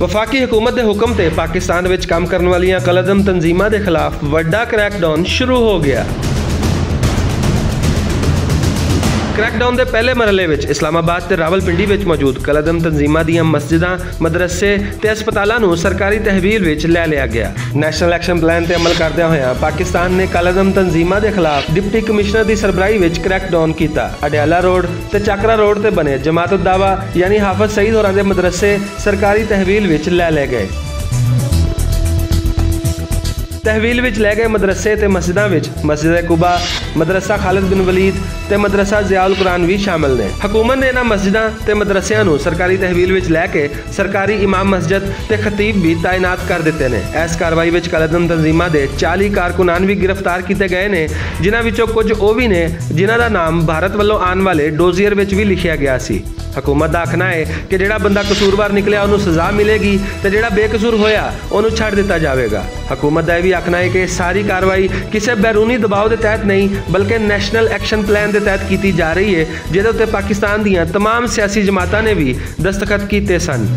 वफाकी हुकूमत के हुक्म ते पाकिस्तान विच काम करने वालियां कलअदम तंजीमां के खिलाफ वड्डा क्रैकडाउन शुरू हो गया। क्रैकडाउन के पहले मरहले में इस्लामाबाद ते रावलपिंडी में मौजूद कलअदम तंजीमां दीयां मस्जिदां, मदरसे ते अस्पतालां नूं सरकारी तहवील विच लै लिया गया। नैशनल एक्शन प्लान ते अमल करदे होया पाकिस्तान ने कलअदम तंजीमां के खिलाफ डिप्टी कमिश्नर की सरबराही विच क्रैकडाउन किया। अडयाला रोड ते चाकरा रोड ते बने जमात उद दावा यानी हाफिज सईद होरां दे मदरसे सरकारी तहवील विच लै गए। तहवील विच लै गए मदरसे ते मस्जिदां विच मस्जिद कुबा, मदरसा खालिद बिन वलीद ते मदरसा ज़ियाउल कुरान भी शामिल ने। हुकूमत ने इन्हां मस्जिदां ते मदरसियां नूं सरकारी तहवील विच लैके सरकारी इमाम मस्जिद ते खतीब भी तैनात कर दिते ने। इस कार्रवाई विच कलअदम तंजीमां दे 40 कारकुनान भी गिरफ्तार किए गए ने, जिन्हां विचों कुछ वो भी ने जिन्हां दा नाम भारत वालों आने वाले डोजियर विच भी लिखिया गया सी। हुकूमत का आखना है कि जिहड़ा बंदा कसूरवार निकलिया उन्होंने सज़ा मिलेगी तो जिहड़ा बेकसूर होया उन्होंने छड़ दिता जाएगा। हुकूमत का यह भी आखना है कि सारी कार्रवाई किसी बैरूनी दबाव के तहत नहीं बल्कि नैशनल एक्शन प्लान के तहत की जा रही है, जिहदे उत्ते पाकिस्तान दीयां तमाम सियासी जमातां ने भी दस्तखत किए सन।